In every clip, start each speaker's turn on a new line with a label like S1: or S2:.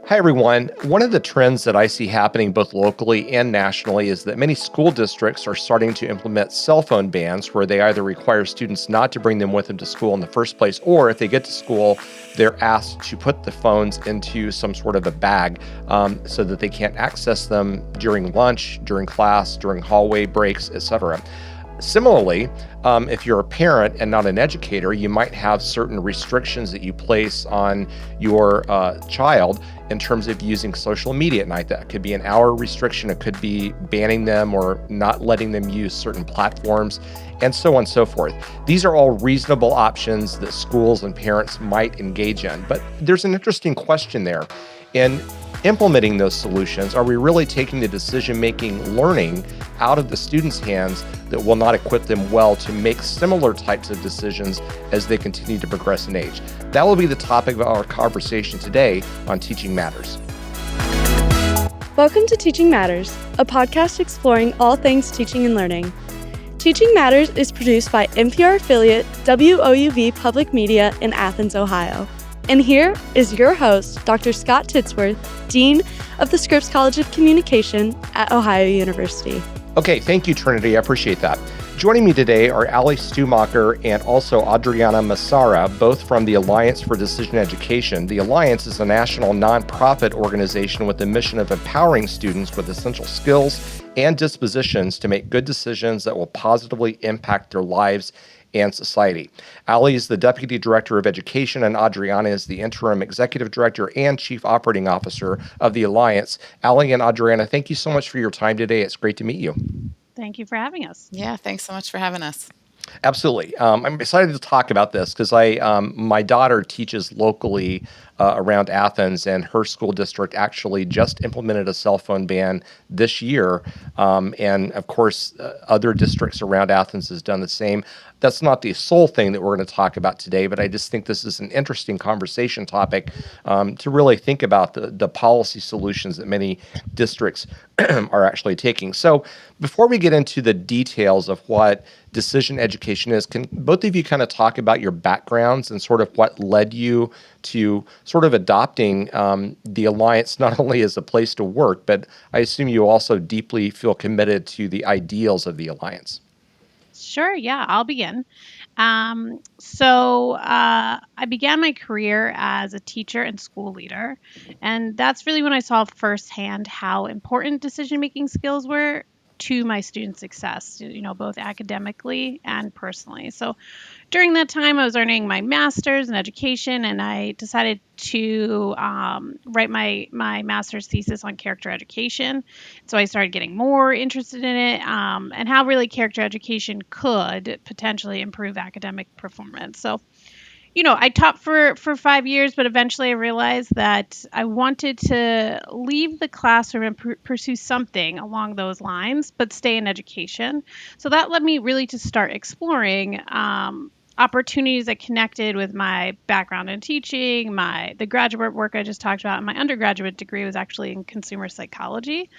S1: Hi, everyone. One of the trends that I see happening both locally and nationally is that many school districts are starting to implement cell phone bans where they either require students not to bring them with them to school in the first place, or if they get to school, they're asked to put the phones into some sort of a bag so that they can't access them during lunch, during class, during hallway breaks, etc. Similarly, if you're a parent and not an educator, you might have certain restrictions that you place on your child in terms of using social media at night. That could be an hour restriction, it could be banning them or not letting them use certain platforms, and so on and so forth. These are all reasonable options that schools and parents might engage in. But there's an interesting question there. In implementing those solutions, are we really taking the decision-making learning out of the students' hands that will not equip them well to make similar types of decisions as they continue to progress in age? That will be the topic of our conversation today on Teaching Matters.
S2: Welcome to Teaching Matters, a podcast exploring all things teaching and learning. Teaching Matters is produced by NPR affiliate WOUV Public Media in Athens, Ohio. And here is your host, Dr. Scott Titsworth, Dean of the Scripps College of Communication at Ohio University.
S1: Okay, thank you, Trinity. I appreciate that. Joining me today are Ali Stumacher and also Adriana Masarra, both from the Alliance for Decision Education. The Alliance is a national nonprofit organization with the mission of empowering students with essential skills and dispositions to make good decisions that will positively impact their lives and society. Ali is the Deputy Director of Education, and Adriana is the Interim Executive Director and Chief Operating Officer of the Alliance. Ali and Adriana, thank you so much for your time today. It's great to meet you.
S3: Thank you for having us.
S4: Yeah, thanks so much for having us.
S1: Absolutely. I'm excited to talk about this because my daughter teaches locally around Athens, and her school district actually just implemented a cell phone ban this year. And of course, other districts around Athens has done the same. That's not the sole thing that we're going to talk about today, but I just think this is an interesting conversation topic to really think about the policy solutions that many districts are actually taking. So before we get into the details of what decision education is, can both of you kind of talk about your backgrounds and sort of what led you to sort of adopting the Alliance not only as a place to work, but I assume you also deeply feel committed to the ideals of the Alliance?
S3: Sure, yeah, I'll begin. I began my career as a teacher and school leader, and that's really when I saw firsthand how important decision-making skills were to my student success, both academically and personally. So during that time, I was earning my master's in education, and I decided to write my master's thesis on character education. So I started getting more interested in it and how really character education could potentially improve academic performance. So I taught for 5 years, but eventually I realized that I wanted to leave the classroom and pursue something along those lines, but stay in education. So that led me really to start exploring opportunities that connected with my background in teaching, the graduate work I just talked about, and my undergraduate degree was actually in consumer psychology.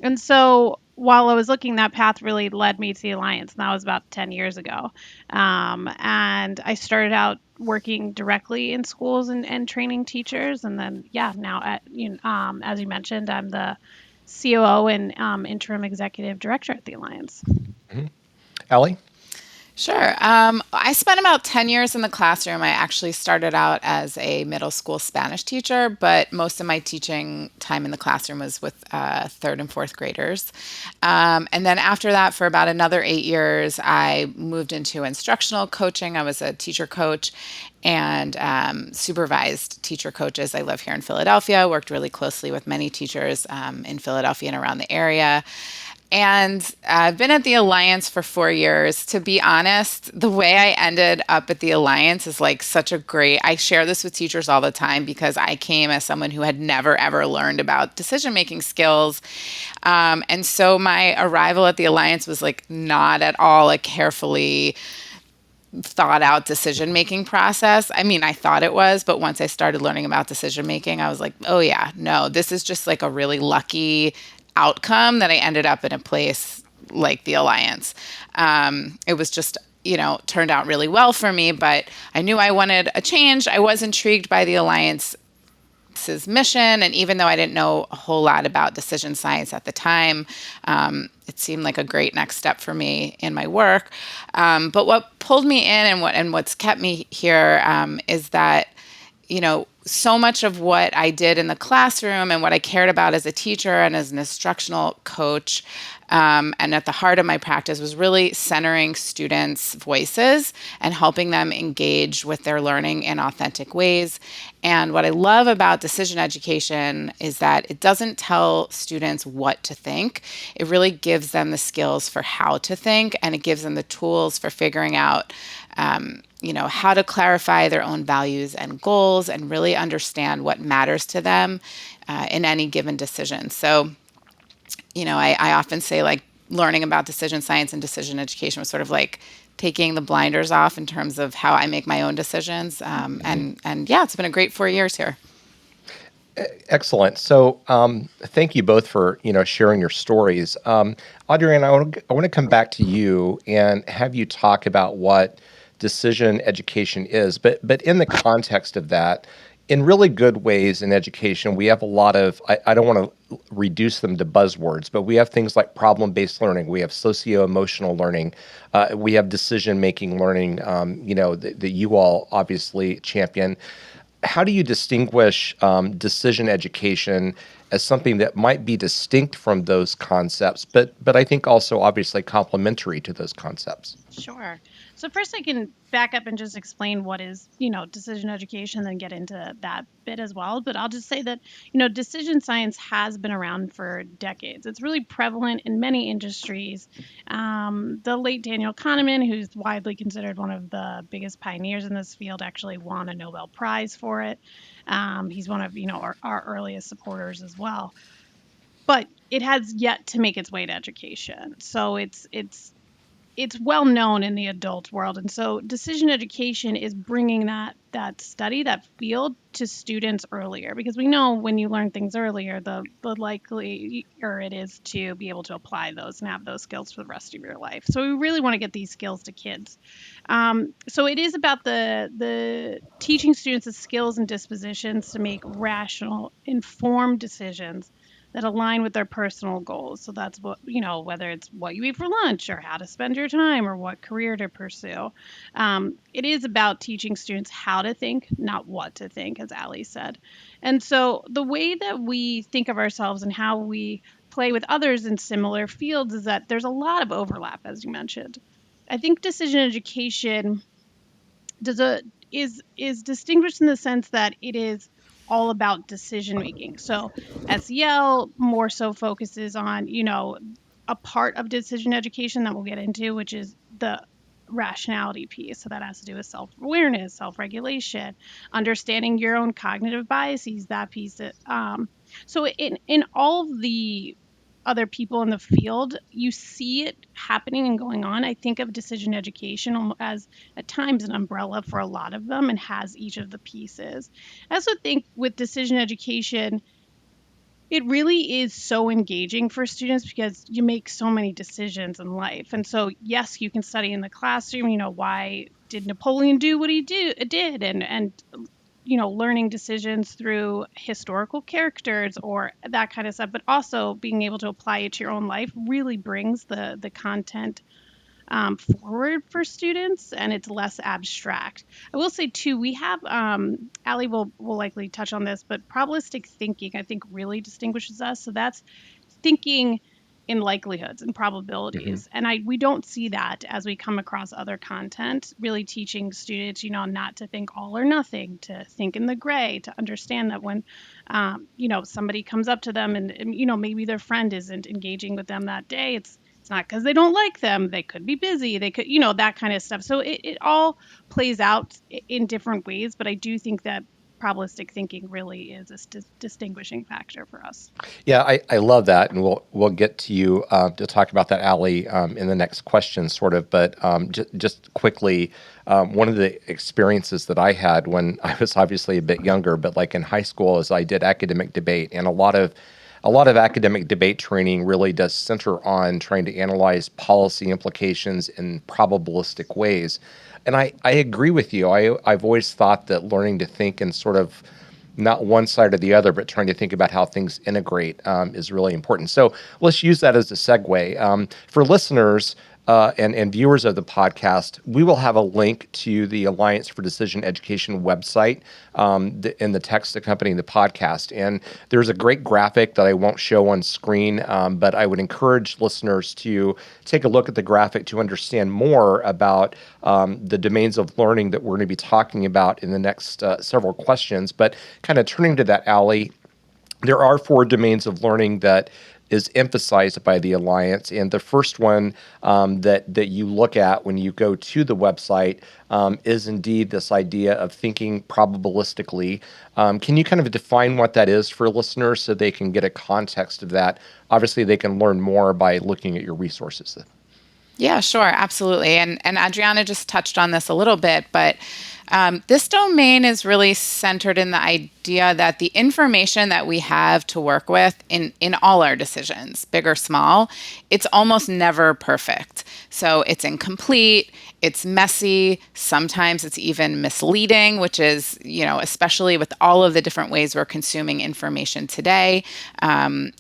S3: And so while I was looking, that path really led me to the Alliance, and that was about 10 years ago. And I started out working directly in schools and training teachers. And then, now, as you mentioned, I'm the COO and interim executive director at the Alliance.
S1: Mm-hmm. Ali?
S4: Sure. I spent about 10 years in the classroom. I actually started out as a middle school Spanish teacher, but most of my teaching time in the classroom was with third and fourth graders. And then after that, for about another 8 years, I moved into instructional coaching. I was a teacher coach and supervised teacher coaches. I live here in Philadelphia, worked really closely with many teachers in Philadelphia and around the area. And I've been at the Alliance for 4 years. To be honest, the way I ended up at the Alliance is like such a great, I share this with teachers all the time because I came as someone who had never, ever learned about decision-making skills. And so my arrival at the Alliance was like not at all a carefully thought out decision-making process. I mean, I thought it was, but once I started learning about decision-making, I was like, oh yeah, no, this is just like a really lucky outcome that I ended up in a place like the Alliance. It was just, turned out really well for me, but I knew I wanted a change. I was intrigued by the Alliance mission. And even though I didn't know a whole lot about decision science at the time, it seemed like a great next step for me in my work. But what pulled me in and what's kept me here is that, so much of what I did in the classroom and what I cared about as a teacher and as an instructional coach, and at the heart of my practice, was really centering students' voices and helping them engage with their learning in authentic ways. And what I love about decision education is that it doesn't tell students what to think. It really gives them the skills for how to think, and it gives them the tools for figuring out how to clarify their own values and goals and really understand what matters to them in any given decision. So, I often say, like, learning about decision science and decision education was sort of like taking the blinders off in terms of how I make my own decisions. And yeah, it's been a great 4 years here.
S1: Excellent. So, thank you both for sharing your stories. Adriana, I want to come back to you and have you talk about what decision education is, but in the context of that, in really good ways in education, we have a lot of, I don't want to reduce them to buzzwords, but we have things like problem-based learning. We have socio-emotional learning. We have decision-making learning, that you all obviously champion. How do you distinguish decision education as something that might be distinct from those concepts, but I think also obviously complementary to those concepts?
S3: Sure. So first I can back up and just explain what is, decision education, then get into that bit as well. But I'll just say that, decision science has been around for decades. It's really prevalent in many industries. The late Daniel Kahneman, who's widely considered one of the biggest pioneers in this field, actually won a Nobel Prize for it. He's one of, our earliest supporters as well. But it has yet to make its way to education. So it's well known in the adult world, and so decision education is bringing that study, that field, to students earlier, because we know when you learn things earlier, the likelier it is to be able to apply those and have those skills for the rest of your life. So we really want to get these skills to kids. So it is about the teaching students the skills and dispositions to make rational, informed decisions that align with their personal goals. So that's what, whether it's what you eat for lunch or how to spend your time or what career to pursue. It is about teaching students how to think, not what to think, as Ali said. And so the way that we think of ourselves and how we play with others in similar fields is that there's a lot of overlap, as you mentioned. I think decision education is distinguished in the sense that it is all about decision making. So SEL more so focuses on, a part of decision education that we'll get into, which is the rationality piece. So that has to do with self-awareness, self-regulation, understanding your own cognitive biases, that piece. So in all of the other people in the field, you see it happening and going on. I think of decision education as at times an umbrella for a lot of them and has each of the pieces. I also think with decision education, it really is so engaging for students because you make so many decisions in life. And so, yes, you can study in the classroom, why did Napoleon do what he did? And learning decisions through historical characters or that kind of stuff, but also being able to apply it to your own life really brings the content forward for students, and it's less abstract. I will say too, we have Ali will likely touch on this, but probabilistic thinking I think really distinguishes us. So that's thinking in likelihoods and probabilities, and we don't see that as we come across other content. Really teaching students, not to think all or nothing, to think in the gray, to understand that when somebody comes up to them and maybe their friend isn't engaging with them that day, it's not because they don't like them. They could be busy. They could, that kind of stuff. So it all plays out in different ways. But I do think that probabilistic thinking really is a distinguishing factor for us.
S1: Yeah, I love that, and we'll get to you to talk about that, Ali, in the next question, sort of. But just quickly, one of the experiences that I had when I was obviously a bit younger, but like in high school, is I did academic debate, and a lot of academic debate training really does center on trying to analyze policy implications in probabilistic ways. And I agree with you. I've always thought that learning to think in sort of not one side or the other, but trying to think about how things integrate is really important. So let's use that as a segue. For listeners, and viewers of the podcast, we will have a link to the Alliance for Decision Education website in the text accompanying the podcast. And there's a great graphic that I won't show on screen, but I would encourage listeners to take a look at the graphic to understand more about the domains of learning that we're going to be talking about in the next several questions. But kind of turning to that, Allie, there are 4 domains of learning that is emphasized by the Alliance. And the first one that you look at when you go to the website is indeed this idea of thinking probabilistically. Can you kind of define what that is for listeners so they can get a context of that? Obviously, they can learn more by looking at your resources.
S4: Yeah, sure, absolutely. And Adriana just touched on this a little bit, but this domain is really centered in the idea that the information that we have to work with in all our decisions, big or small, it's almost never perfect. So it's incomplete, it's messy, sometimes it's even misleading, which is, especially with all of the different ways we're consuming information today,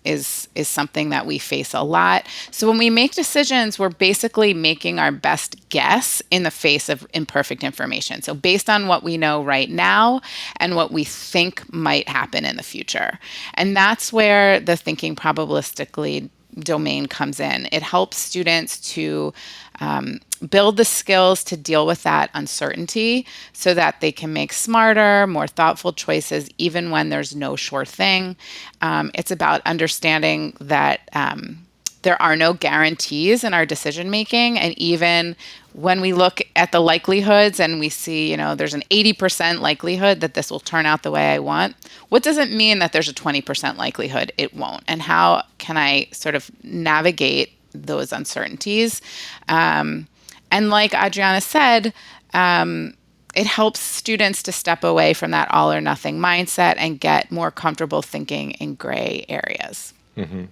S4: is something that we face a lot. So when we make decisions, we're basically making our best guess in the face of imperfect information. So based on what we know right now and what we think might happen in the future. And that's where the thinking probabilistically domain comes in. It helps students to build the skills to deal with that uncertainty so that they can make smarter, more thoughtful choices, even when there's no sure thing. It's about understanding that there are no guarantees in our decision making. And even when we look at the likelihoods and we see, there's an 80% likelihood that this will turn out the way I want, what does it mean that there's a 20% likelihood it won't? And how can I sort of navigate those uncertainties? And like Adriana said, it helps students to step away from that all or nothing mindset and get more comfortable thinking in gray areas.
S1: Mm-hmm.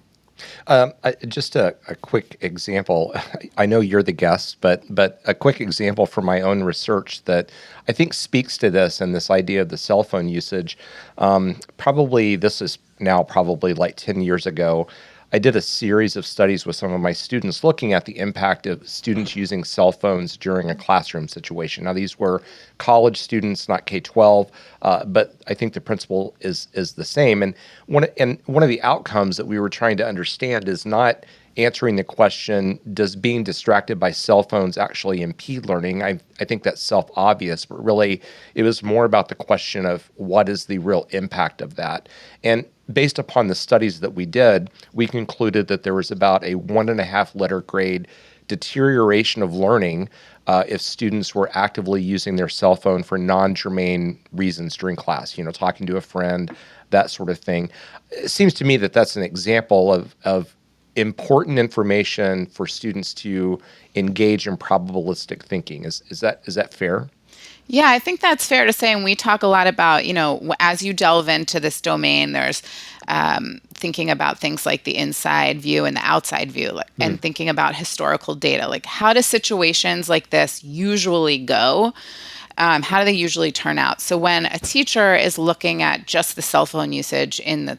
S1: Just a quick example. I know you're the guest, but a quick example from my own research that I think speaks to this and this idea of the cell phone usage. This is now probably like 10 years ago. I did a series of studies with some of my students looking at the impact of students using cell phones during a classroom situation. Now, these were college students, not K-12, but I think the principle is the same. And one of the outcomes that we were trying to understand is not answering the question, does being distracted by cell phones actually impede learning? I think that's self-obvious, but really it was more about the question of what is the real impact of that. And based upon the studies that we did, we concluded that there was about a 1.5 letter grade deterioration of learning if students were actively using their cell phone for non-germane reasons during class, talking to a friend, that sort of thing. It seems to me that that's an example of important information for students to engage in probabilistic thinking. Is that fair?
S4: Yeah, I think that's fair to say. And we talk a lot about, as you delve into this domain, there's thinking about things like the inside view and the outside view, and thinking about historical data. Like, how do situations like this usually go? How do they usually turn out? So when a teacher is looking at just the cell phone usage in the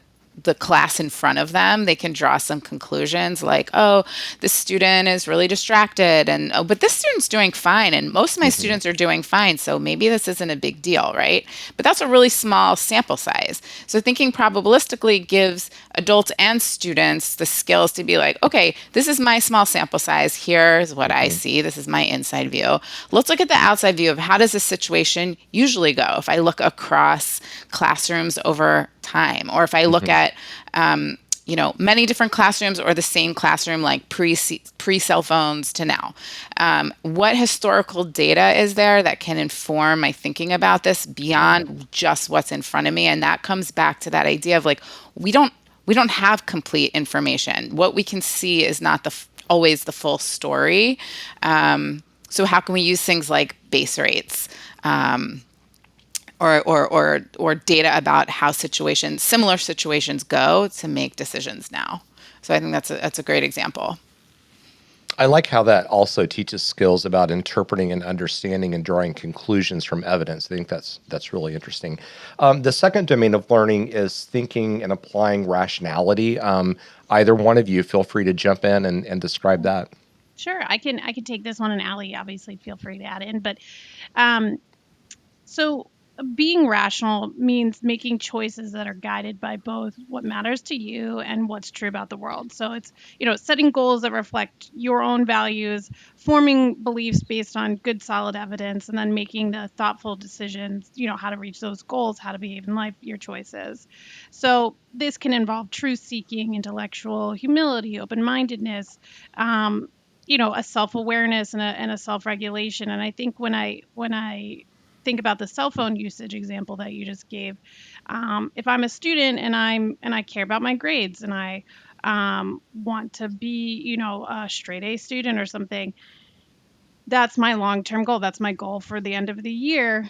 S4: class in front of them, they can draw some conclusions like, oh, this student is really distracted, and oh, but this student's doing fine, and most of my students are doing fine, so maybe this isn't a big deal, right? But that's a really small sample size. So thinking probabilistically gives adults and students the skills to be like, okay, this is my small sample size. Here's what I see. This is my inside view. Let's look at the outside view of how does this situation usually go if I look across classrooms over time, or if I look at many different classrooms or the same classroom like pre-cell phones to now. What historical data is there that can inform my thinking about this beyond just what's in front of me? And that comes back to that idea of like, we don't have complete information. What we can see is not always the full story. So how can we use things like base rates? Or data about how similar situations go to make decisions now. So I think that's a great example.
S1: I like how that also teaches skills about interpreting and understanding and drawing conclusions from evidence. I think that's really interesting. The second domain of learning is thinking and applying rationality. Either one of you, feel free to jump in and describe that.
S3: Sure, I can take this one, and Allie, obviously, feel free to add in. But um, so being rational means making choices that are guided by both what matters to you and what's true about the world. So it's, setting goals that reflect your own values, forming beliefs based on good solid evidence, and then making the thoughtful decisions, how to reach those goals, how to behave in life, your choices. So this can involve truth seeking, intellectual humility, open-mindedness, um, a self-awareness and a self-regulation. And I think when I think about the cell phone usage example that you just gave, if I'm a student and I care about my grades and I want to be, a straight A student or something, that's my long-term goal. That's my goal for the end of the year.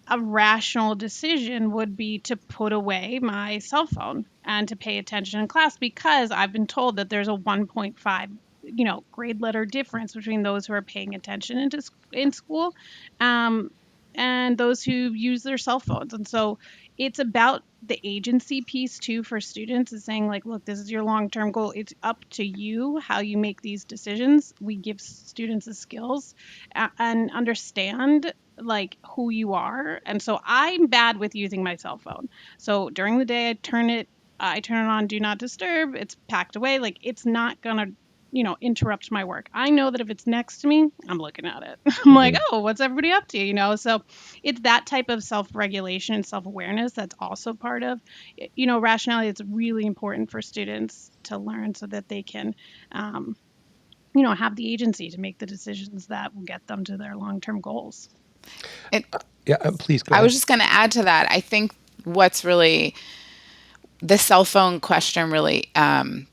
S3: A rational decision would be to put away my cell phone and to pay attention in class, because I've been told that there's a 1.5 grade letter difference between those who are paying attention in school, um, and those who use their cell phones. And so it's about the agency piece too for students, is saying, like, look, this is your long-term goal. It's up to you how you make these decisions. We give students the skills and understand, like, who you are. And so I'm bad with using my cell phone. So during the day, I turn it on do not disturb. It's packed away. Like, it's not gonna, interrupt my work. I know that if it's next to me, I'm looking at it. I'm like,
S1: Mhm.
S3: oh, what's everybody up to? So it's that type of self-regulation and self-awareness that's also part of, rationality. It's really important for students to learn so that they can, have the agency to make the decisions that will get them to their long-term goals.
S4: It,
S1: Yeah, please go
S4: I was
S1: ahead.
S4: just going to add to that. I think what's really the cell phone question really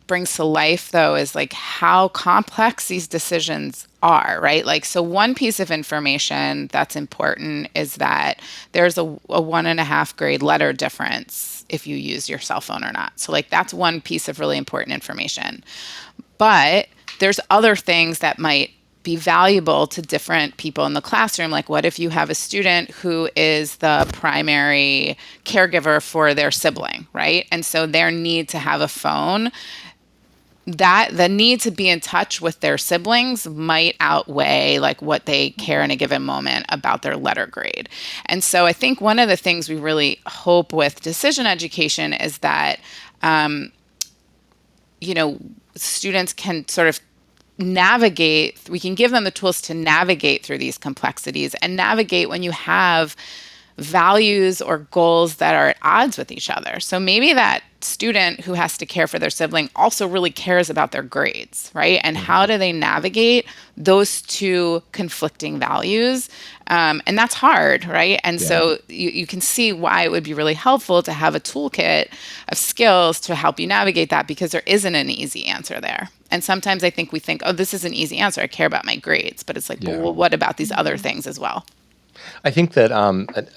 S4: brings to life, though, is like how complex these decisions are, right? Like, so one piece of information that's important is that there's a 1.5 grade letter difference if you use your cell phone or not. So, like, that's one piece of really important information. But there's other things that might be valuable to different people in the classroom. Like, what if you have a student who is the primary caregiver for their sibling, right? And so their need to have a phone, that the need to be in touch with their siblings might outweigh like what they care in a given moment about their letter grade. And so I think one of the things we really hope with decision education is that students can sort of we can give them the tools to navigate through these complexities and navigate when you have values or goals that are at odds with each other. So maybe that student who has to care for their sibling also really cares about their grades, right? And how do they navigate those two conflicting values? And that's hard, right? And
S1: Yeah.
S4: so you can see why it would be really helpful to have a toolkit of skills to help you navigate that, because there isn't an easy answer there. And sometimes I think we think, oh, this is an easy answer. I care about my grades. But it's like,
S1: Yeah.
S4: well, what about these other things as well?
S1: I think that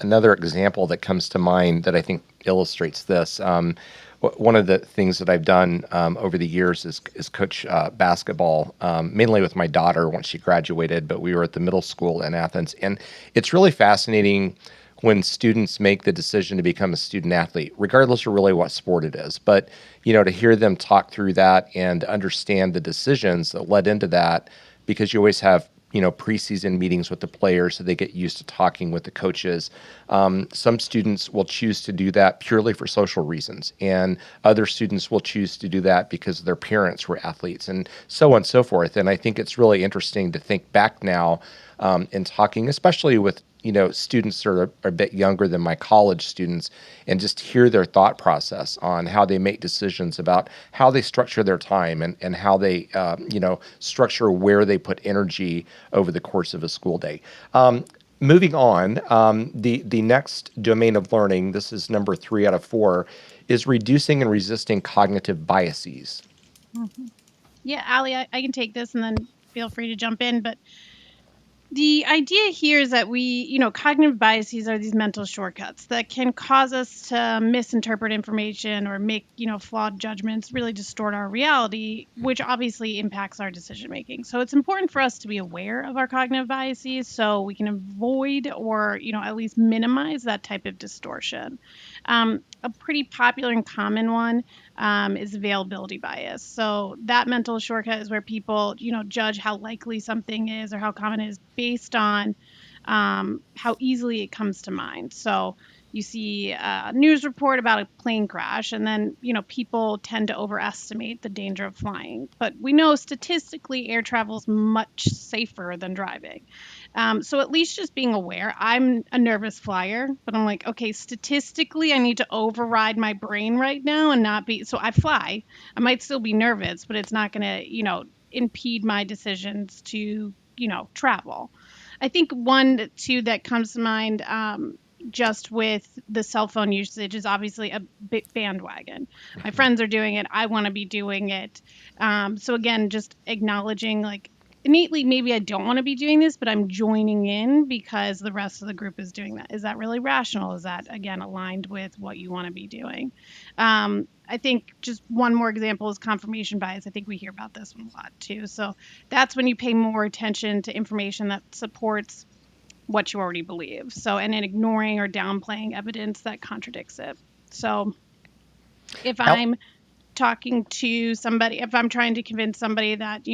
S1: another example that comes to mind that I think illustrates this. One of the things that I've done over the years is coach basketball, mainly with my daughter once she graduated. But we were at the middle school in Athens, and it's really fascinating when students make the decision to become a student athlete, regardless of really what sport it is. But to hear them talk through that and understand the decisions that led into that, because you always have preseason meetings with the players so they get used to talking with the coaches. Some students will choose to do that purely for social reasons, and other students will choose to do that because their parents were athletes, and so on and so forth. And I think it's really interesting to think back now in talking, especially with students that are a bit younger than my college students, and just hear their thought process on how they make decisions about how they structure their time and how they structure where they put energy over the course of a school day. Moving on, the next domain of learning, this is number 3 out of 4, is reducing and resisting cognitive biases.
S3: Yeah, Allie, I can take this and then feel free to jump in. But The idea here is that cognitive biases are these mental shortcuts that can cause us to misinterpret information or make, flawed judgments, really distort our reality, which obviously impacts our decision making. So it's important for us to be aware of our cognitive biases so we can avoid or, at least minimize that type of distortion. A pretty popular and common one is availability bias. So that mental shortcut is where people, judge how likely something is or how common it is based on how easily it comes to mind. So you see a news report about a plane crash, and then, people tend to overestimate the danger of flying. But we know statistically air travel is much safer than driving. So at least just being aware, I'm a nervous flyer, but I'm like, okay, statistically, I need to override my brain right now and not be. So I fly. I might still be nervous, but it's not going to, impede my decisions to, travel. I think one, too, that comes to mind just with the cell phone usage is obviously a bit bandwagon. My friends are doing it. I want to be doing it. So again, just acknowledging like innately, maybe I don't want to be doing this, but I'm joining in because the rest of the group is doing that. Is that really rational? Is that, again, aligned with what you want to be doing? I think just one more example is confirmation bias. I think we hear about this one a lot too. So that's when you pay more attention to information that supports what you already believe. So, and then ignoring or downplaying evidence that contradicts it. So if I'm talking to somebody, if I'm trying to convince somebody that,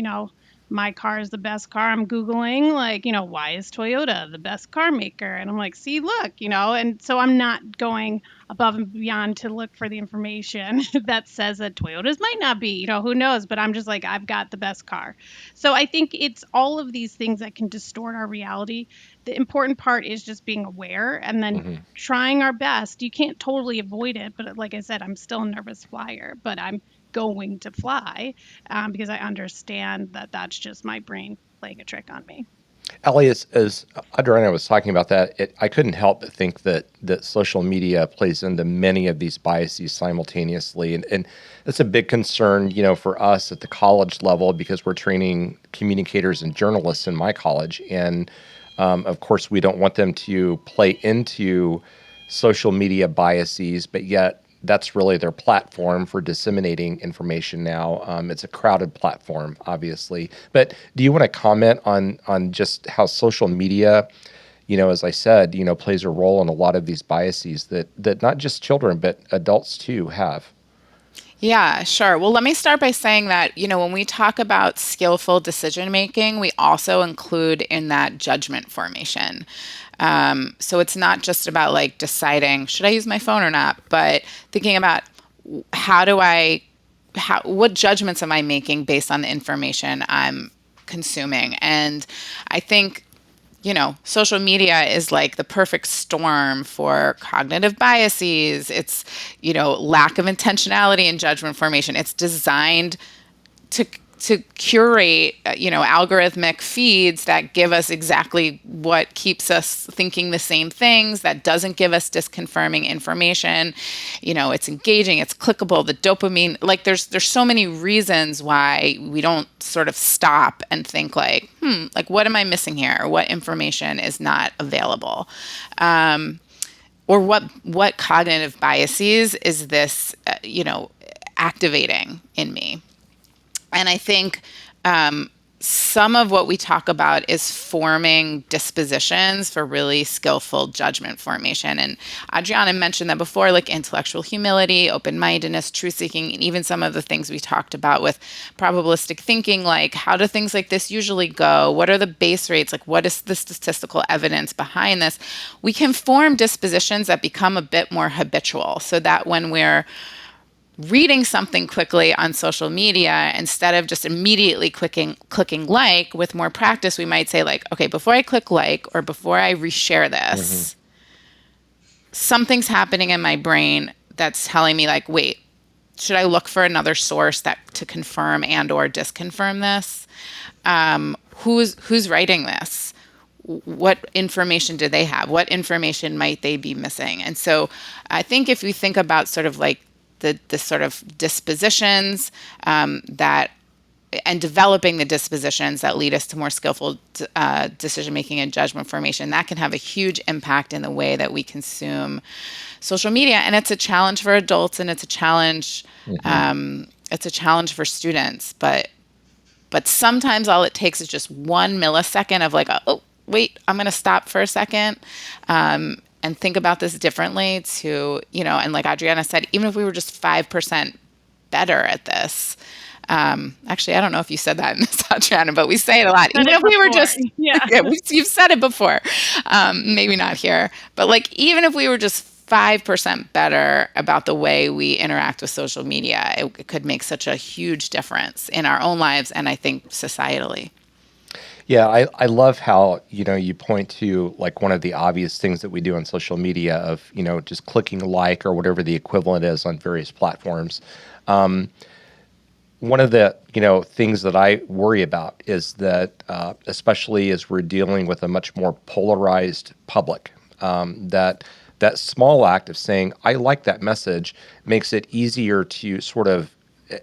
S3: my car is the best car, I'm Googling, like, why is Toyota the best car maker? And I'm like, see, look, and so I'm not going above and beyond to look for the information that says that Toyotas might not be, who knows? But I'm just like, I've got the best car. So I think it's all of these things that can distort our reality. The important part is just being aware and then trying our best. You can't totally avoid it, but like I said, I'm still a nervous flyer, but I'm going to fly because I understand that that's just my brain playing a trick on me.
S1: Ellie, as Adriana was talking about that, I couldn't help but think that social media plays into many of these biases simultaneously. And it's a big concern, for us at the college level because we're training communicators and journalists in my college. And of course, we don't want them to play into social media biases, but yet that's really their platform for disseminating information now. It's a crowded platform, obviously. But do you want to comment on just how social media, as I said, plays a role in a lot of these biases that not just children, but adults too have?
S4: Yeah, sure. Well, let me start by saying that, when we talk about skillful decision making, we also include in that judgment formation. So it's not just about like deciding, should I use my phone or not, but thinking about what judgments am I making based on the information I'm consuming? And I think social media is like the perfect storm for cognitive biases. It's, lack of intentionality in judgment formation. It's designed to curate, algorithmic feeds that give us exactly what keeps us thinking the same things, that doesn't give us disconfirming information. It's engaging, it's clickable, the dopamine, like there's so many reasons why we don't sort of stop and think like, like what am I missing here? Or what information is not available? Or what cognitive biases is this, activating in me? And I think some of what we talk about is forming dispositions for really skillful judgment formation. And Adriana mentioned that before, like intellectual humility, open-mindedness, truth-seeking, and even some of the things we talked about with probabilistic thinking, like how do things like this usually go? What are the base rates? Like what is the statistical evidence behind this? We can form dispositions that become a bit more habitual so that when we're reading something quickly on social media, instead of just immediately clicking like, with more practice, we might say like, okay, before I click like, or before I reshare this, something's happening in my brain that's telling me like, wait, should I look for another source to confirm and or disconfirm this? Who's writing this? What information do they have? What information might they be missing? And so I think if we think about sort of like the sort of dispositions that and developing the dispositions that lead us to more skillful decision making and judgment formation, that can have a huge impact in the way that we consume social media. And it's a challenge for adults, and it's a challenge. It's a challenge for students, but sometimes all it takes is just 1 millisecond of like, oh wait, I'm going to stop for a second. And think about this differently to, and like Adriana said, even if we were just 5% better at this. Actually, I don't know if you said that in this, Adriana, but we say it a lot. Even if we were just, you've said it before. Maybe not here, but like, even if we were just 5% better about the way we interact with social media, it could make such a huge difference in our own lives, and I think societally.
S1: Yeah, I love how, you point to like one of the obvious things that we do on social media of, just clicking like or whatever the equivalent is on various platforms. One of the, things that I worry about is that, especially as we're dealing with a much more polarized public, that small act of saying, I like that message, makes it easier to sort of,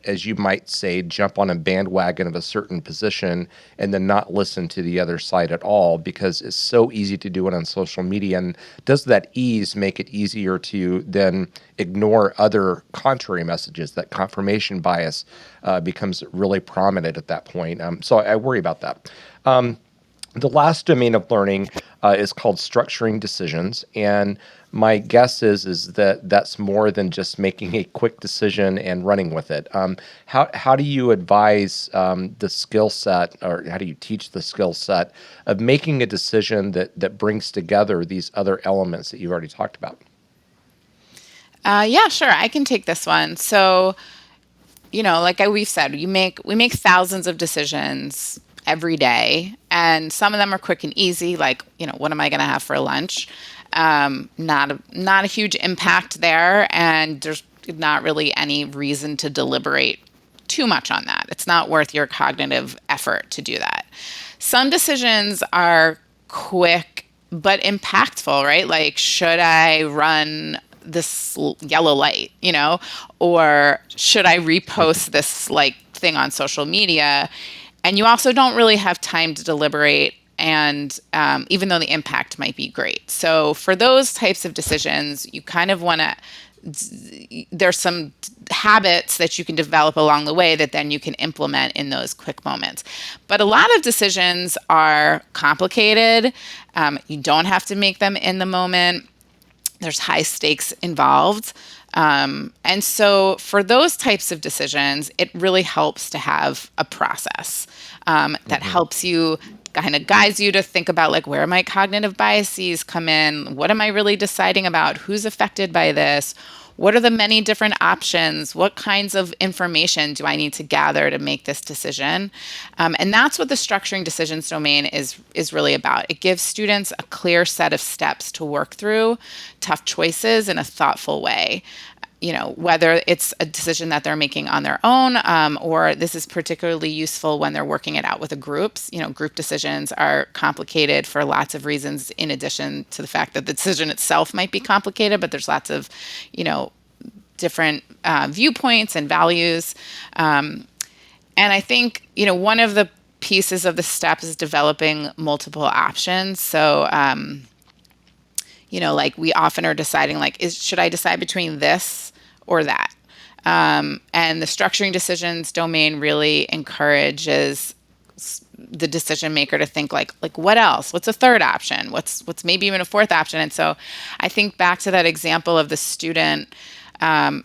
S1: as you might say, jump on a bandwagon of a certain position and then not listen to the other side at all, because it's so easy to do it on social media. And does that ease make it easier to then ignore other contrary messages? That confirmation bias becomes really prominent at that point. So I worry about that. The last domain of learning is called structuring decisions, and my guess is that that's more than just making a quick decision and running with it. How do you advise the skill set, or how do you teach the skill set of making a decision that brings together these other elements that you've already talked about?
S4: Yeah, sure. I can take this one. So, like we've said, we make thousands of decisions every day, and some of them are quick and easy, like, what am I going to have for lunch? Not a huge impact there, and there's not really any reason to deliberate too much on that. It's not worth your cognitive effort to do that. Some decisions are quick but impactful, right? Like, should I run this yellow light, or should I repost this like thing on social media? And you also don't really have time to deliberate, and even though the impact might be great. So for those types of decisions, you kind of want to, there's some habits that you can develop along the way that then you can implement in those quick moments. But a lot of decisions are complicated. You don't have to make them in the moment. There's high stakes involved. And so for those types of decisions, it really helps to have a process that helps you, kind of guides you to think about, like, where my cognitive biases come in? What am I really deciding about? Who's affected by this? What are the many different options? What kinds of information do I need to gather to make this decision? And that's what the structuring decisions domain is really about. It gives students a clear set of steps to work through tough choices in a thoughtful way. Whether it's a decision that they're making on their own, or this is particularly useful when they're working it out with a groups. Group decisions are complicated for lots of reasons, in addition to the fact that the decision itself might be complicated, but there's lots of, different viewpoints and values. And I think, one of the pieces of the steps is developing multiple options. So, like we often are deciding, like, should I decide between this or that? And the structuring decisions domain really encourages the decision maker to think like what else? What's a third option? What's maybe even a fourth option? And so I think back to that example of the student,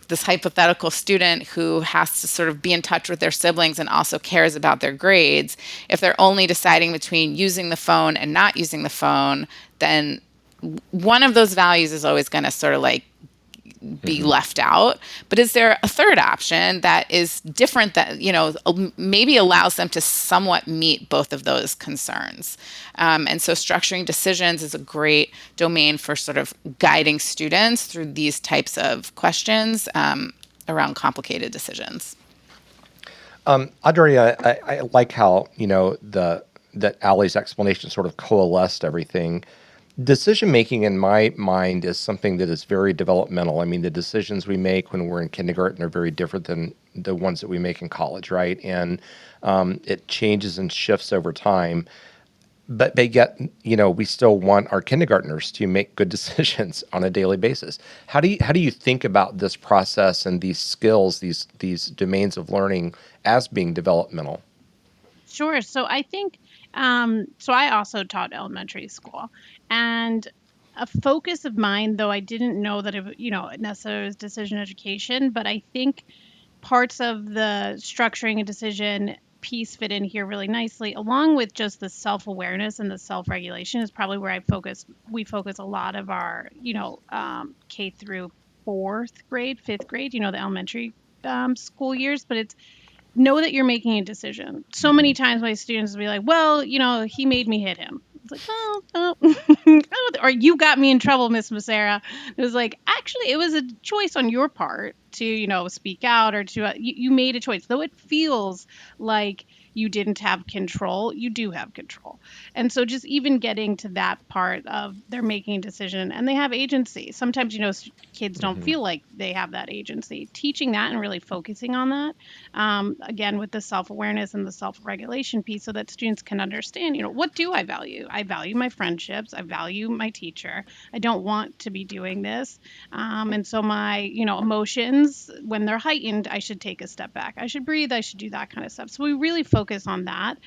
S4: this hypothetical student who has to sort of be in touch with their siblings and also cares about their grades. If they're only deciding between using the phone and not using the phone, then one of those values is always going to sort of like be left out. But is there a third option that is different, that maybe allows them to somewhat meet both of those concerns? And so structuring decisions is a great domain for sort of guiding students through these types of questions around complicated decisions.
S1: Adriana, I like how that Allie's explanation sort of coalesced everything. Decision making in my mind is something that is very developmental. I mean, the decisions we make when we're in kindergarten are very different than the ones that we make in college, right? And it changes and shifts over time. But they get, we still want our kindergartners to make good decisions on a daily basis. How do you think about this process and these skills, these domains of learning as being developmental?
S3: Sure. So I think, so I also taught elementary school, and a focus of mine, though I didn't know that necessarily was decision education, but I think parts of the structuring a decision piece fit in here really nicely, along with just the self-awareness and the self-regulation is probably where we focus a lot of our, K through fourth grade, fifth grade, the elementary school years, but it's know that you're making a decision. So many times my students will be like, well, he made me hit him. It's like, well, or you got me in trouble, Miss Masarra. It was like, actually, it was a choice on your part to, speak out or to, you made a choice. Though it feels like you didn't have control, you do have control. And so just even getting to that part of they're making a decision and they have agency. Sometimes, kids don't
S1: Hmm.
S3: feel like they have that agency. Teaching that and really focusing on that, again, with the self awareness and the self regulation piece, so that students can understand, what do I value? I value my friendships. I value my teacher. I don't want to be doing this. And so my, emotions, when they're heightened, I should take a step back. I should breathe. I should do that kind of stuff. So we really focus on that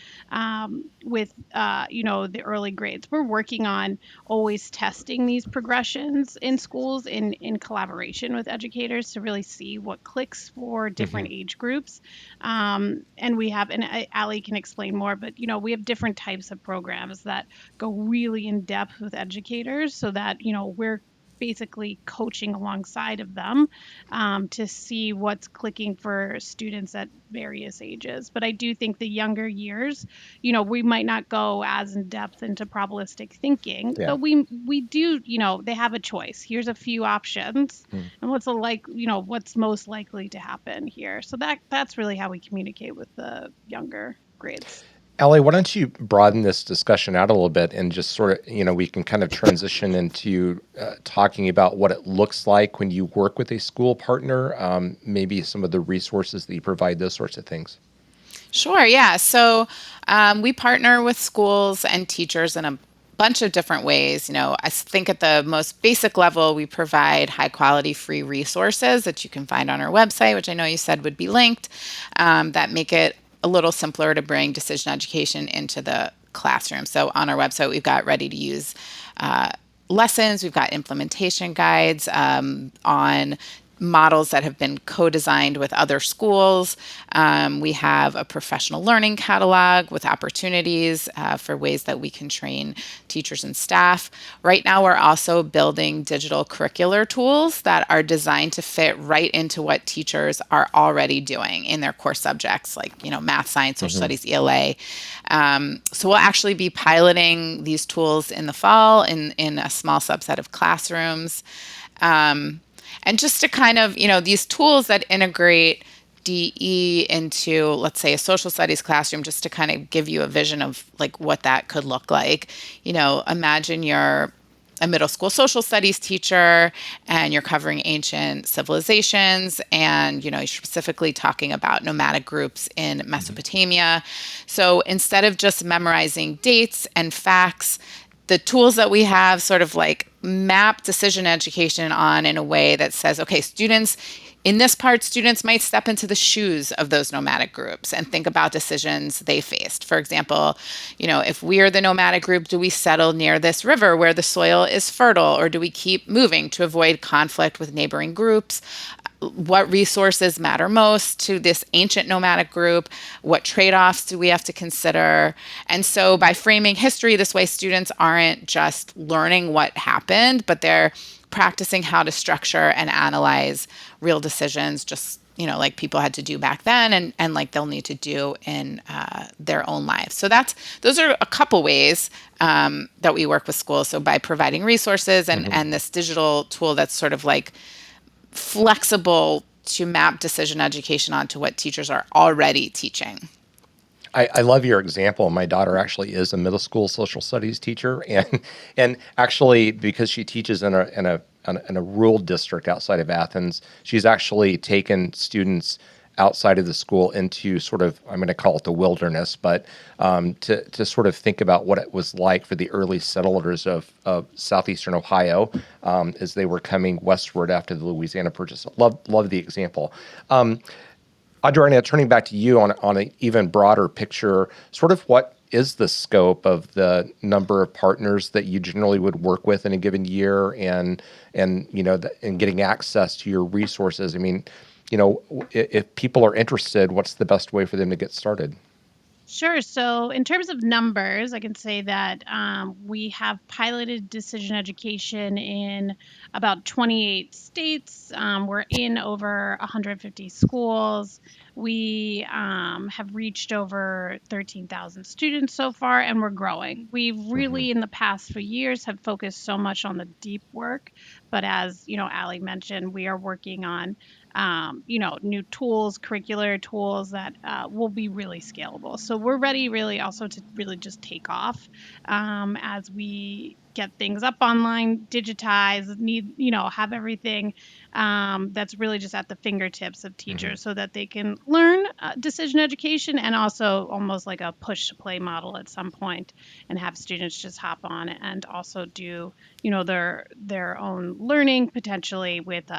S3: with, the early grades. We're working on always testing these progressions in schools in collaboration with educators to really see what clicks for
S1: Hmm.
S3: different age groups. And we have, and Allie can explain more, but we have different types of programs that go really in depth with educators so that we're basically coaching alongside of them to see what's clicking for students at various ages. But I do think the younger years, we might not go as in depth into probabilistic thinking,
S1: Yeah.
S3: but we do, they have a choice. Here's a few options,
S1: Mm.
S3: and what's most likely to happen here. So that's really how we communicate with the younger grades.
S1: Ellie, why don't you broaden this discussion out a little bit and just sort of, we can kind of transition into talking about what it looks like when you work with a school partner, maybe some of the resources that you provide, those sorts of things.
S4: Sure, yeah. So we partner with schools and teachers in a bunch of different ways. I think at the most basic level, we provide high quality free resources that you can find on our website, which I know you said would be linked, that make it a little simpler to bring decision education into the classroom. So on our website, we've got ready to use lessons, we've got implementation guides on models that have been co-designed with other schools. We have a professional learning catalog with opportunities for ways that we can train teachers and staff. Right now, we're also building digital curricular tools that are designed to fit right into what teachers are already doing in their core subjects, like math, science, social
S1: Hmm.
S4: studies, ELA. So we'll actually be piloting these tools in the fall in a small subset of classrooms. And just to kind of, these tools that integrate DE into, let's say, a social studies classroom, just to kind of give you a vision of like what that could look like. Imagine you're a middle school social studies teacher and you're covering ancient civilizations and you're specifically talking about nomadic groups in
S1: Hmm.
S4: Mesopotamia. So instead of just memorizing dates and facts, the tools that we have sort of like map decision education on in a way that says, okay, students in this part, students might step into the shoes of those nomadic groups and think about decisions they faced. For example, if we're the nomadic group, do we settle near this river where the soil is fertile, or do we keep moving to avoid conflict with neighboring groups? What resources matter most to this ancient nomadic group? What trade offs do we have to consider? And so, by framing history this way, students aren't just learning what happened, but they're practicing how to structure and analyze real decisions, just like people had to do back then, and like they'll need to do in their own lives. So those are a couple ways that we work with schools. So by providing resources
S1: Hmm.
S4: and this digital tool that's sort of like flexible to map decision education onto what teachers are already teaching.
S1: I love your example. My daughter actually is a middle school social studies teacher, and actually because she teaches in a rural district outside of Athens, she's actually taken students outside of the school into sort of, I'm going to call it the wilderness, but to sort of think about what it was like for the early settlers of southeastern Ohio as they were coming westward after the Louisiana Purchase. Love the example. Adriana, turning back to you on an even broader picture, sort of what is the scope of the number of partners that you generally would work with in a given year, and and getting access to your resources? I mean, if people are interested, what's the best way for them to get started?
S3: Sure. So, in terms of numbers, I can say that we have piloted decision education in about 28 states. We're in over 150 schools. We have reached over 13,000 students so far, and we're growing. We've
S1: Hmm.
S3: really, in the past few years, have focused so much on the deep work. But as Ali mentioned, we are working on new tools, curricular tools that will be really scalable. So we're ready, really, also to really just take off as we get things up online, digitize, have everything that's really just at the fingertips of
S1: Hmm.
S3: teachers so that they can learn decision education and also almost like a push to play model at some point and have students just hop on and also do, their own learning potentially with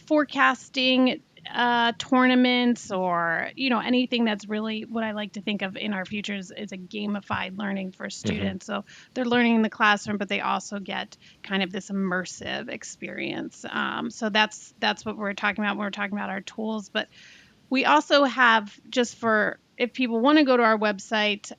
S3: forecasting tournaments or anything that's really what I like to think of in our futures is a gamified learning for
S1: Hmm.
S3: students. So they're learning in the classroom, but they also get kind of this immersive experience. So that's what we're talking about when we're talking about our tools. But we also have, just for if people want to go to our website,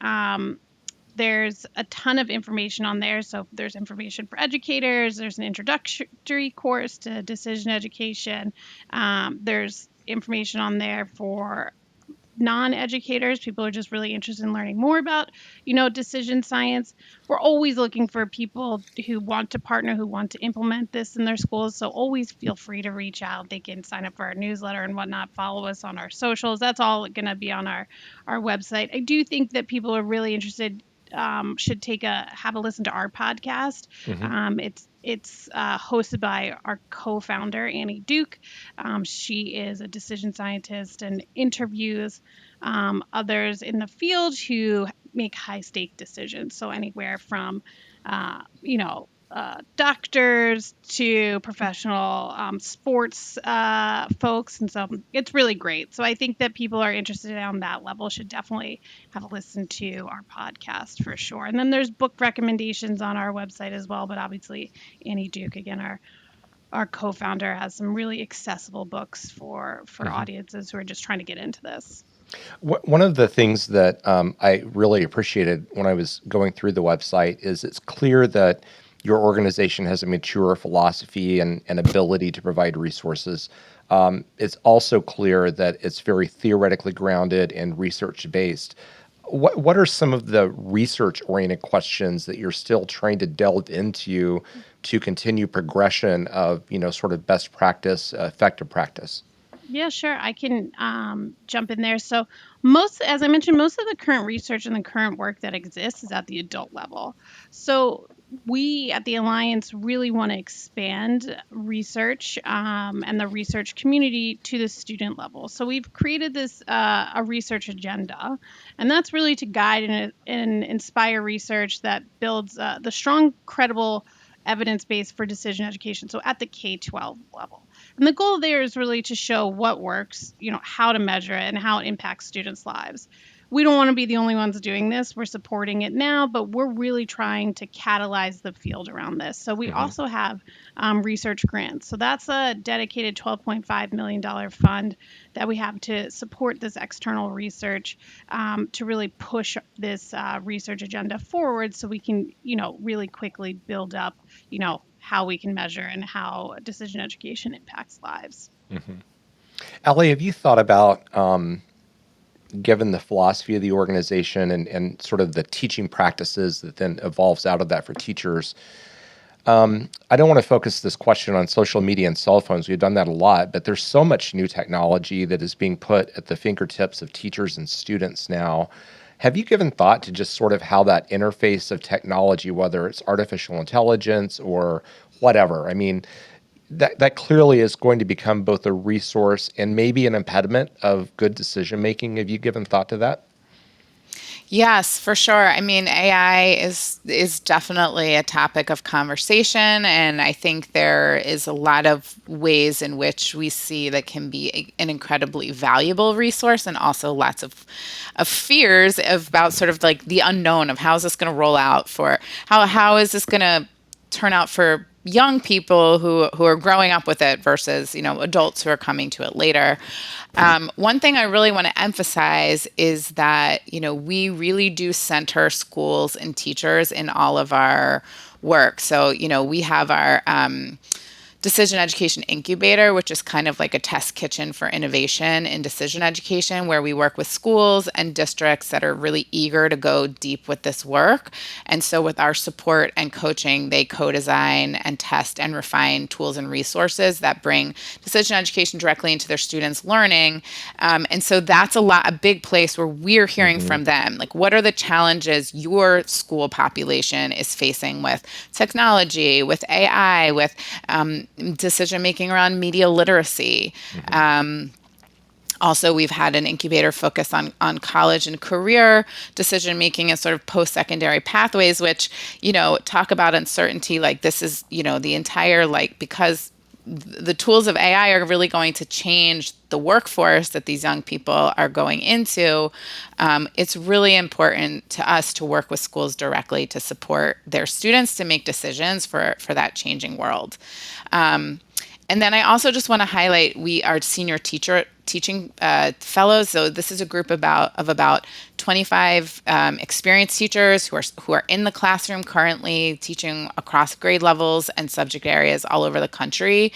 S3: there's a ton of information on there. So there's information for educators. There's an introductory course to decision education. There's information on there for non-educators. People are just really interested in learning more about, decision science. We're always looking for people who want to partner, who want to implement this in their schools. So always feel free to reach out. They can sign up for our newsletter and whatnot. Follow us on our socials. That's all going to be on our website. I do think that people are really interested. Should have a listen to our podcast.
S1: Hmm.
S3: It's hosted by our co-founder Annie Duke. She is a decision scientist and interviews others in the field who make high stake decisions. So anywhere from, doctors to professional sports folks. And so it's really great. So I think that people are interested on that level should definitely have a listen to our podcast for sure. And then there's book recommendations on our website as well. But obviously, Annie Duke, again, our co-founder, has some really accessible books for
S1: Hmm.
S3: audiences who are just trying to get into this.
S1: One of the things that I really appreciated when I was going through the website is it's clear that your organization has a mature philosophy and ability to provide resources. It's also clear that it's very theoretically grounded and research based. What are some of the research oriented questions that you're still trying to delve into to continue progression of sort of best practice, effective practice?
S3: Yeah, sure. I can jump in there. So, as I mentioned, most of the current research and the current work that exists is at the adult level. So, we at the Alliance really want to expand research and the research community to the student level. So, we've created this a research agenda, and that's really to guide and inspire research that builds the strong, credible evidence base for decision education. So, at the K-12 level. And the goal there is really to show what works, how to measure it and how it impacts students' lives. We don't want to be the only ones doing this. We're supporting it now, but we're really trying to catalyze the field around this. So we
S1: Hmm.
S3: also have research grants. So that's a dedicated $12.5 million fund that we have to support this external research to really push this research agenda forward so we can, really quickly build up, how we can measure and how decision education impacts lives.
S1: Hmm. Allie, have you thought about, given the philosophy of the organization and sort of the teaching practices that then evolves out of that for teachers, I don't want to focus this question on social media and cell phones. We've done that a lot, but there's so much new technology that is being put at the fingertips of teachers and students now. Have you given thought to just sort of how that interface of technology, whether it's artificial intelligence or whatever? I mean, that clearly is going to become both a resource and maybe an impediment of good decision making. Have you given thought to that?
S4: Yes, for sure. I mean, AI is definitely a topic of conversation, and I think there is a lot of ways in which we see that can be an incredibly valuable resource, and also lots of fears about sort of like the unknown of how is this going to roll out for how is this going to turn out for young people who are growing up with it versus adults who are coming to it later. One thing I really want to emphasize is that we really do center schools and teachers in all of our work. So we have our Decision Education Incubator, which is kind of like a test kitchen for innovation in decision education, where we work with schools and districts that are really eager to go deep with this work. And so with our support and coaching, they co-design and test and refine tools and resources that bring decision education directly into their students' learning. And so that's a big place where we're hearing from them. Like, what are the challenges your school population is facing with technology, with AI, with decision making around media literacy. Also, we've had an incubator focus on college and career decision making and sort of post-secondary pathways, which, talk about uncertainty. Like, this is, the entire, because the tools of AI are really going to change the workforce that these young people are going into. It's really important to us to work with schools directly to support their students to make decisions for that changing world. And then I also just want to highlight we are senior teaching fellows. So this is a group of about 25 experienced teachers who are in the classroom currently teaching across grade levels and subject areas all over the country.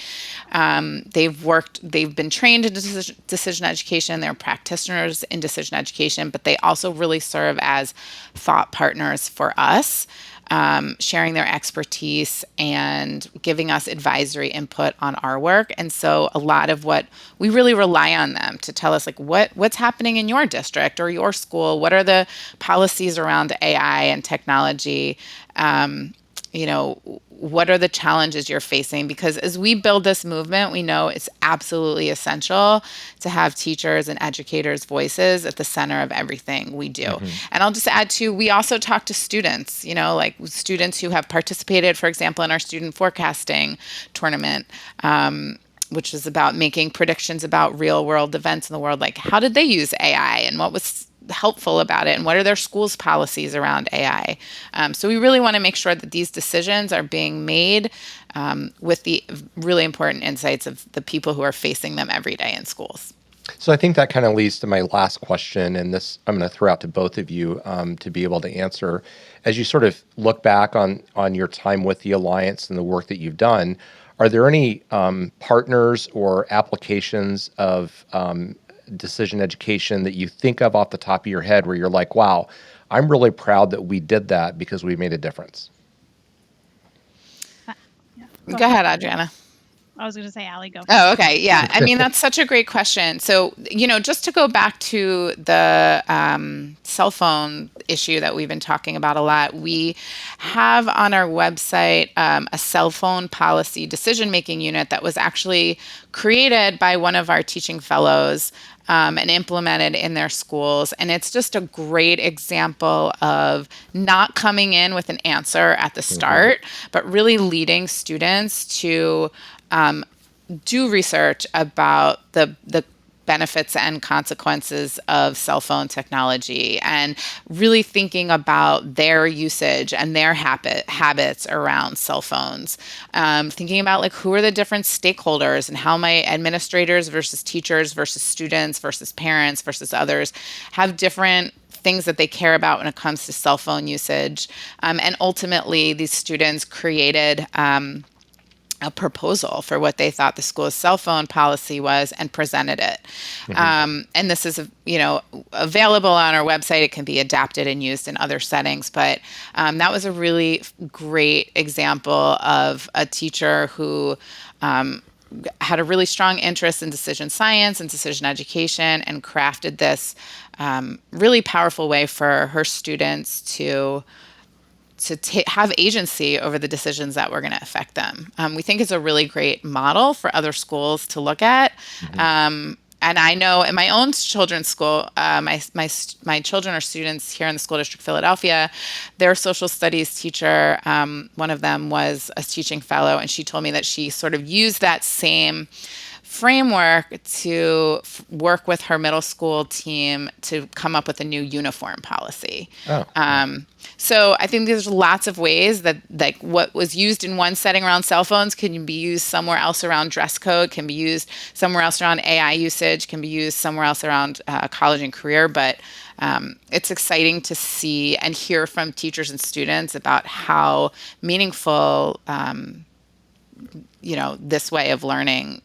S4: They've been trained in decision education. They're practitioners in decision education, but they also really serve as thought partners for us. Sharing their expertise and giving us advisory input on our work. And so a lot of what we really rely on them to tell us, like, what's happening in your district or your school? What are the policies around AI and technology? What are the challenges you're facing? Because as we build this movement, we know it's absolutely essential to have teachers and educators' voices at the center of everything we do. And I'll just add too, we also talk to students, like students who have participated, for example, in our student forecasting tournament, which is about making predictions about real world events in the world. Like, how did they use AI and what was helpful about it, and what are their schools' policies around AI? So we really want to make sure that these decisions are being made with the really important insights of the people who are facing them every day in schools.
S1: So I think that kind of leads to my last question, and this I'm going to throw out to both of you to be able to answer. As you sort of look back on your time with the Alliance and the work that you've done, are there any partners or applications of decision education that you think of off the top of your head where you're like, wow, I'm really proud that we did that because we made a difference?
S4: Go ahead, Adriana.
S3: I was going to say, Allie, go.
S4: Oh, okay. Yeah. I mean, that's such a great question. So, just to go back to the cell phone issue that we've been talking about a lot, we have on our website a cell phone policy decision-making unit that was actually created by one of our teaching fellows and implemented in their schools. And it's just a great example of not coming in with an answer at the start, but really leading students to do research about the benefits and consequences of cell phone technology and really thinking about their usage and their habits around cell phones. Thinking about, like, who are the different stakeholders and how my administrators versus teachers versus students versus parents versus others have different things that they care about when it comes to cell phone usage. And ultimately, these students created a proposal for what they thought the school's cell phone policy was and presented it. And this is, available on our website. It can be adapted and used in other settings. But that was a really great example of a teacher who had a really strong interest in decision science and decision education and crafted this really powerful way for her students to have agency over the decisions that were going to affect them. We think it's a really great model for other schools to look at. And I know in my own children's school, my children are students here in the School District Philadelphia. Their social studies teacher, one of them was a teaching fellow, and she told me that she sort of used that same framework to work with her middle school team to come up with a new uniform policy. So I think there's lots of ways that like what was used in one setting around cell phones can be used somewhere else around dress code, can be used somewhere else around AI usage, can be used somewhere else around college and career. But it's exciting to see and hear from teachers and students about how meaningful, this way of learning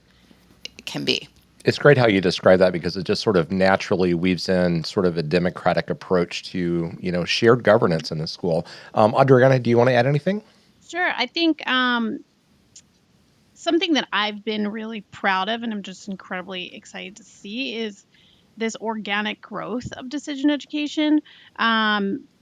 S4: can be.
S1: It's great how you describe that because it just sort of naturally weaves in sort of a democratic approach to, shared governance in the school. Adriana, do you want to add anything?
S3: Sure. I think something that I've been really proud of and I'm just incredibly excited to see is this organic growth of decision education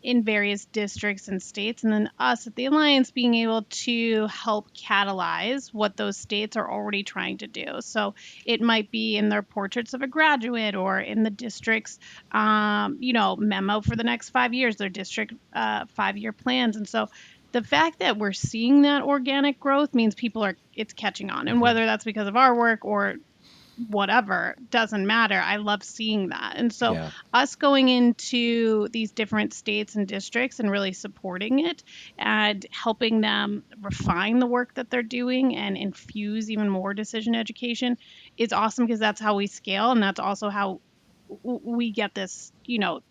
S3: in various districts and states, and then us at the Alliance being able to help catalyze what those states are already trying to do. So it might be in their portraits of a graduate or in the district's, memo for the next 5 years, their district 5-year plans. And so the fact that we're seeing that organic growth means it's catching on. And whether that's because of our work or whatever, doesn't matter. I love seeing that. And so us going into these different states and districts and really supporting it and helping them refine the work that they're doing and infuse even more decision education is awesome because that's how we scale. And that's also how we get this,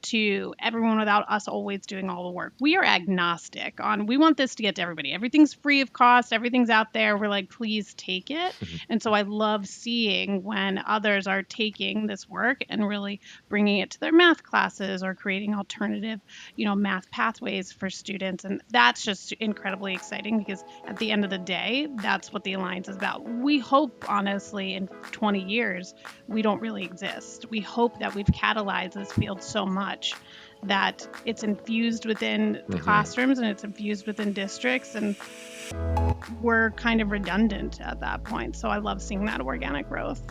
S3: to everyone without us always doing all the work. We are agnostic we want this to get to everybody. Everything's free of cost. Everything's out there. We're like, please take it. And so I love seeing when others are taking this work and really bringing it to their math classes or creating alternative, math pathways for students. And that's just incredibly exciting because at the end of the day, that's what the Alliance is about. We hope, honestly, in 20 years, we don't really exist. We hope that we've catalyzed this field so much that it's infused within classrooms and it's infused within districts, and we're kind of redundant at that point. So I love seeing that organic growth.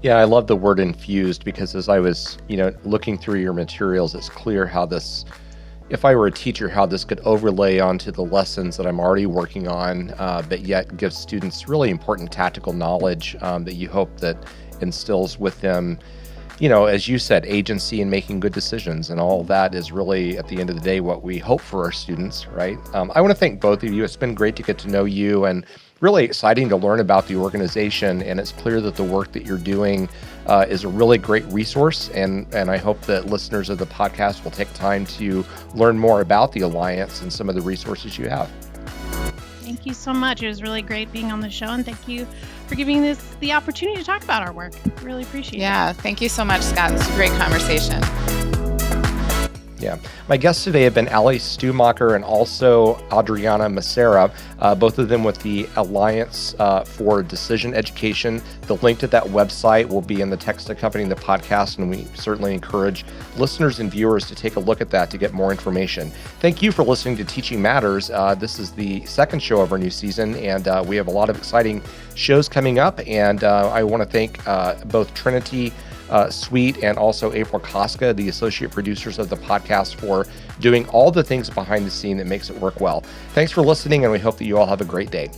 S1: Yeah, I love the word infused because as I was, looking through your materials, it's clear how this, if I were a teacher, how this could overlay onto the lessons that I'm already working on, but yet give students really important tactical knowledge that you hope that instills with them, as you said, agency in making good decisions. And all that is really, at the end of the day, what we hope for our students, right? I want to thank both of you. It's been great to get to know you and really exciting to learn about the organization. And it's clear that the work that you're doing is a really great resource. And I hope that listeners of the podcast will take time to learn more about the Alliance and some of the resources you have.
S3: Thank you so much. It was really great being on the show, and thank you for giving us the opportunity to talk about our work. Really appreciate it.
S4: Yeah, thank you so much, Scott. This is a great conversation.
S1: Yeah. My guests today have been Ali Stumacher and also Adriana Masarra, both of them with the Alliance for Decision Education. The link to that website will be in the text accompanying the podcast, and we certainly encourage listeners and viewers to take a look at that to get more information. Thank you for listening to Teaching Matters. This is the second show of our new season, and we have a lot of exciting shows coming up, and I want to thank both Trinity Sweet and also April Koska, the associate producers of the podcast, for doing all the things behind the scene that makes it work well. Thanks for listening, and we hope that you all have a great day.